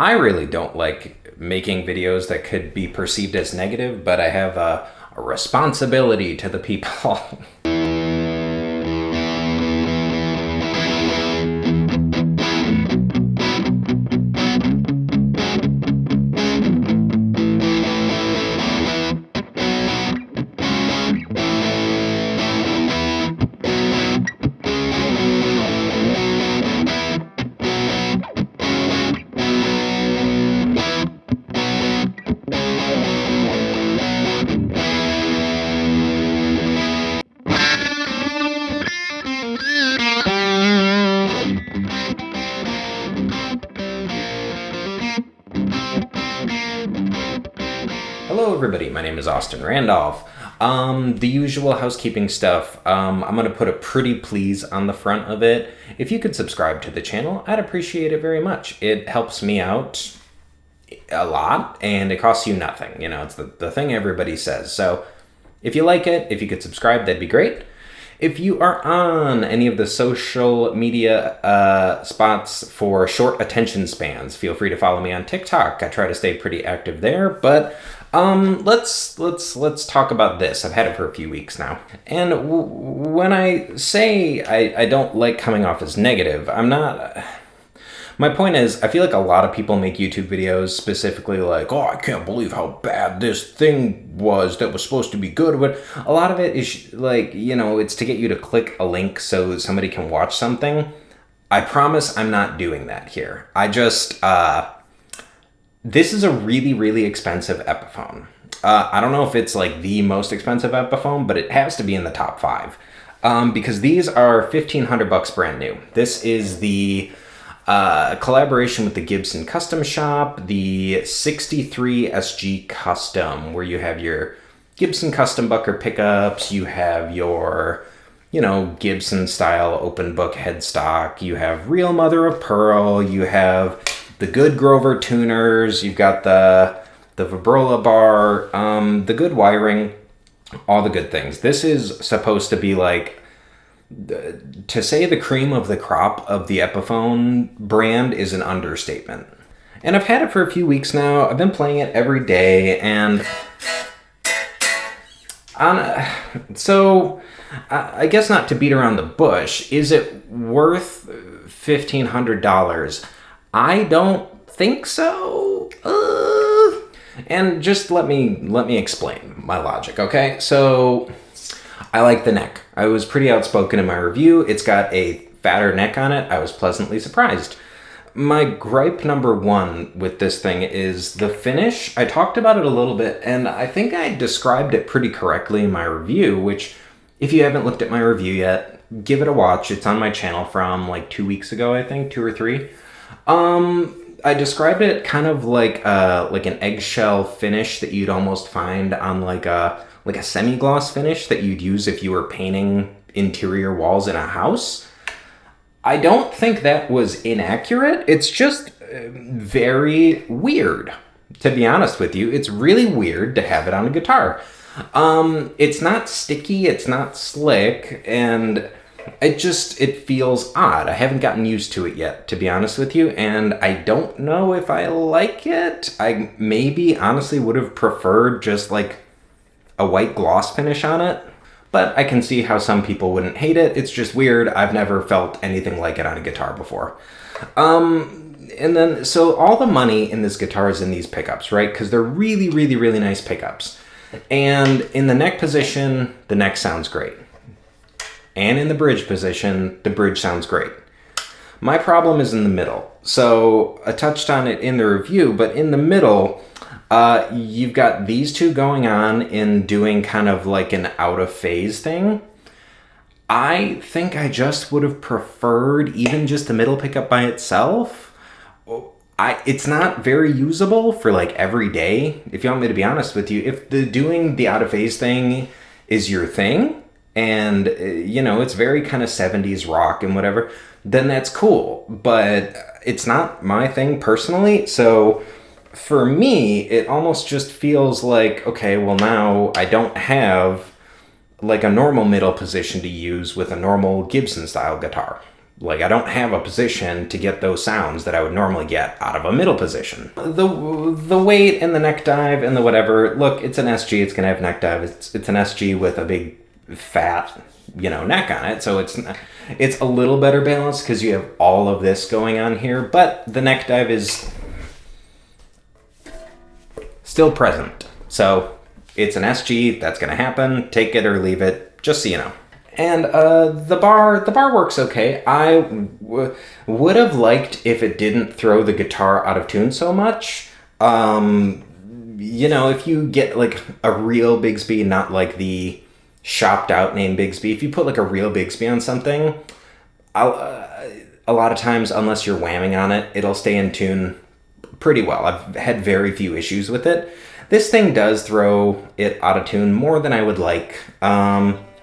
I really don't like making videos that could be perceived as negative, but I have a responsibility to the people. Hello everybody, my name is Austin Randolph. The usual housekeeping stuff. I'm going to put a pretty please on the front of it. If you could subscribe to the channel, I'd appreciate it very much. It helps me out a lot and it costs you nothing. You know, it's the thing everybody says. So if you like it, if you could subscribe, that'd be great. If you are on any of the social media spots for short attention spans, feel free to follow me on TikTok. I try to stay pretty active there, but let's talk about this. I've had it for a few weeks now. And when I say I don't like coming off as negative, I'm not... My point is, I feel like a lot of people make YouTube videos specifically like, oh, I can't believe how bad this thing was that was supposed to be good. But a lot of it is like, you know, it's to get you to click a link so somebody can watch something. I promise I'm not doing that here. I just, this is a really, really expensive Epiphone. I don't know if it's like the most expensive Epiphone, but it has to be in the top 5. Because these are $1,500 brand new. This is the... collaboration with the Gibson Custom Shop, the 63 SG Custom, where you have your Gibson Custom Bucker pickups, you have your, you know, Gibson style open book headstock, you have real mother of pearl, you have the good Grover tuners, you've got the Vibrola bar, the good wiring, all the good things. This is supposed to be like, to say the cream of the crop of the Epiphone brand is an understatement. And I've had it for a few weeks now. I've been playing it every day, and so I guess not to beat around the bush, is it worth $1,500? I don't think so. And just let me explain my logic, okay? So I like the neck. I was pretty outspoken in my review. It's got a fatter neck on it. I was pleasantly surprised. My gripe number 1 with this thing is the finish. I talked about it a little bit, and I think I described it pretty correctly in my review, which, if you haven't looked at my review yet, give it a watch. It's on my channel from like 2 weeks ago, I think, 2 or 3. I described it kind of like an eggshell finish that you'd almost find on like a semi-gloss finish that you'd use if you were painting interior walls in a house. I don't think that was inaccurate. It's just very weird, to be honest with you. It's really weird to have it on a guitar. It's not sticky, it's not slick, and it feels odd. I haven't gotten used to it yet, to be honest with you, and I don't know if I like it. I maybe honestly would have preferred just like a white gloss finish on it, but I can see how some people wouldn't hate it. It's just weird. I've never felt anything like it on a guitar before. And then, so all the money in this guitar is in these pickups, right? Because they're really, really, really nice pickups. And in the neck position, the neck sounds great. And in the bridge position, the bridge sounds great. My problem is in the middle. So I touched on it in the review, but in the middle, you've got these two going on in doing kind of like an out of phase thing. I think I just would have preferred even just the middle pickup by itself. It's not very usable for like every day. If you want me to be honest with you, if doing the out of phase thing is your thing, and you know, it's very kind of 70s rock and whatever, then that's cool. But it's not my thing personally, so for me, it almost just feels like, okay, well now I don't have like a normal middle position to use with a normal Gibson style guitar. Like, I don't have a position to get those sounds that I would normally get out of a middle position. The weight and the neck dive and the whatever, look, it's an SG, it's gonna have neck dive. It's an SG with a big fat, neck on it, so it's a little better balanced because you have all of this going on here, but the neck dive is still present. So it's an SG, that's gonna happen, take it or leave it, just so you know. And the bar works okay. I would have liked if it didn't throw the guitar out of tune so much. If you get like a real Bigsby, not like the shopped out name Bigsby, if you put like a real Bigsby on something, a lot of times, unless you're whamming on it, it'll stay in tune pretty well. I've had very few issues with it. This thing does throw it out of tune more than I would like.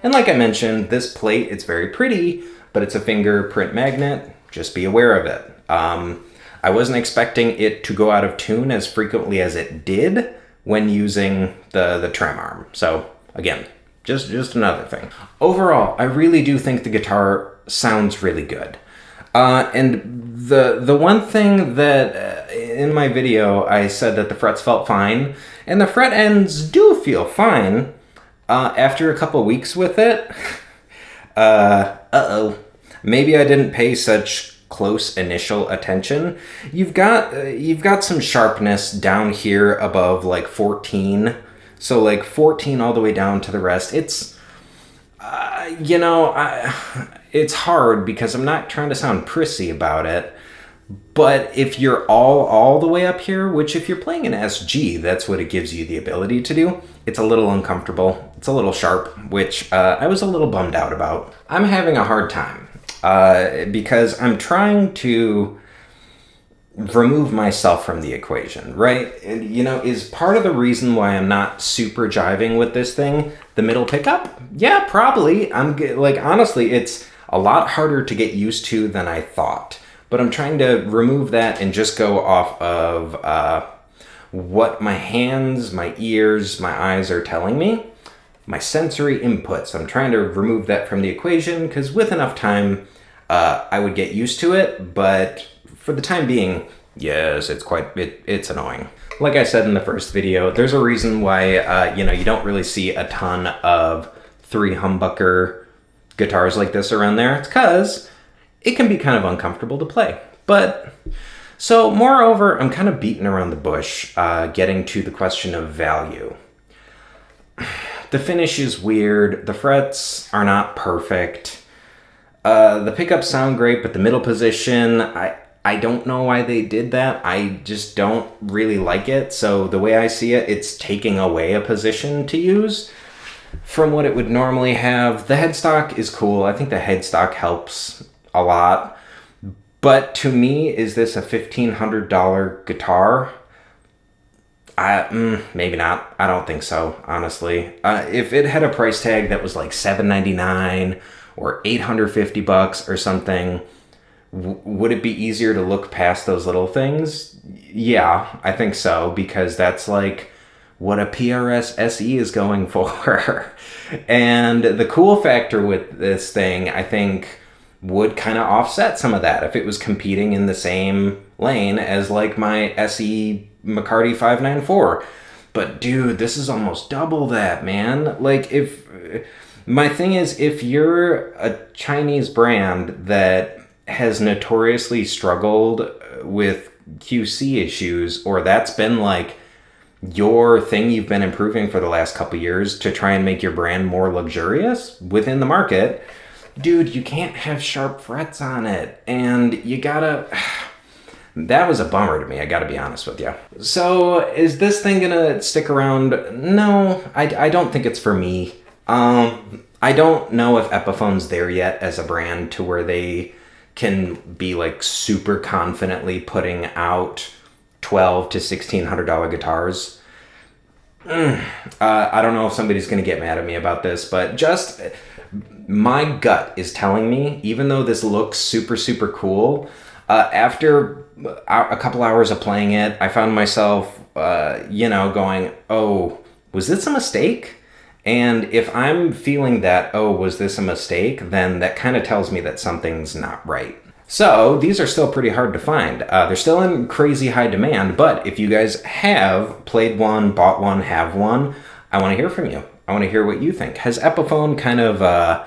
And like I mentioned, this plate, it's very pretty, but it's a fingerprint magnet. Just be aware of it. I wasn't expecting it to go out of tune as frequently as it did when using the trem arm. So again, just another thing. Overall, I really do think the guitar sounds really good. And the one thing that in my video, I said that the frets felt fine, and the fret ends do feel fine. After a couple weeks with it, maybe I didn't pay such close initial attention. You've got some sharpness down here above like 14, so like 14 all the way down to the rest. It's it's hard because I'm not trying to sound prissy about it. But if you're all the way up here, which if you're playing an SG, that's what it gives you the ability to do, it's a little uncomfortable. It's a little sharp, which I was a little bummed out about. I'm having a hard time because I'm trying to remove myself from the equation, right? And, is part of the reason why I'm not super jiving with this thing the middle pickup? Yeah, probably. Honestly, it's a lot harder to get used to than I thought. But I'm trying to remove that and just go off of what my hands, my ears, my eyes are telling me, my sensory inputs. I'm trying to remove that from the equation because with enough time, I would get used to it. But for the time being, yes, it's annoying. Like I said in the first video, there's a reason why you don't really see a ton of 3 humbucker guitars like this around there. It's because it can be kind of uncomfortable to play. But, so moreover, I'm kind of beating around the bush, getting to the question of value. The finish is weird. The frets are not perfect. The pickups sound great, but the middle position, I don't know why they did that. I just don't really like it. So the way I see it, it's taking away a position to use from what it would normally have. The headstock is cool. I think the headstock helps a lot, but to me, is this a $1,500 guitar? Maybe not. I don't think so, honestly. If it had a price tag that was like $799 or $850 or something, would it be easier to look past those little things? Yeah, I think so, because that's like what a PRS SE is going for. And the cool factor with this thing, I think, would kind of offset some of that if it was competing in the same lane as like my SE McCarty 594. But dude, this is almost double that, man. Like, my thing is, if you're a Chinese brand that has notoriously struggled with QC issues, or that's been like your thing you've been improving for the last couple years to try and make your brand more luxurious within the market, dude, you can't have sharp frets on it, and you gotta... That was a bummer to me, I gotta be honest with you. So, is this thing gonna stick around? No, I don't think it's for me. I don't know if Epiphone's there yet as a brand to where they can be like super confidently putting out $1,200 to $1,600 guitars. I don't know if somebody's gonna get mad at me about this, but just... my gut is telling me, even though this looks super, super cool, after a couple hours of playing it, I found myself, going, oh, was this a mistake? And if I'm feeling that, oh, was this a mistake, then that kind of tells me that something's not right. So these are still pretty hard to find. They're still in crazy high demand, but if you guys have played one, bought one, have one, I want to hear from you. I want to hear what you think. Has Epiphone kind of,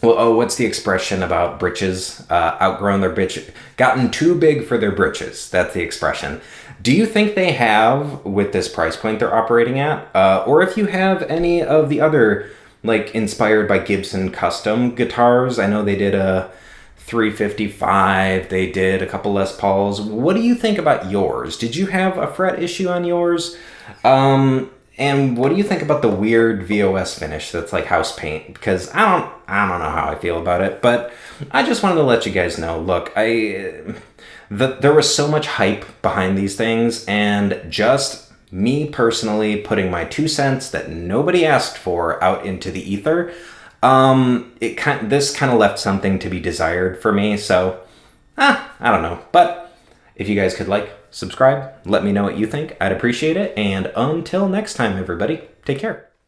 what's the expression about britches? Outgrown their bitch, gotten too big for their britches. That's the expression. Do you think they have with this price point they're operating at? Or if you have any of the other, like, inspired by Gibson custom guitars, I know they did a 355, they did a couple Les Pauls. What do you think about yours? Did you have a fret issue on yours? And what do you think about the weird VOS finish that's like house paint? Because I don't know how I feel about it, but I just wanted to let you guys know. Look, there was so much hype behind these things, and just me personally putting my 2 cents that nobody asked for out into the ether, this kind of left something to be desired for me. So, I don't know. But if you guys could subscribe, let me know what you think. I'd appreciate it. And until next time, everybody, take care.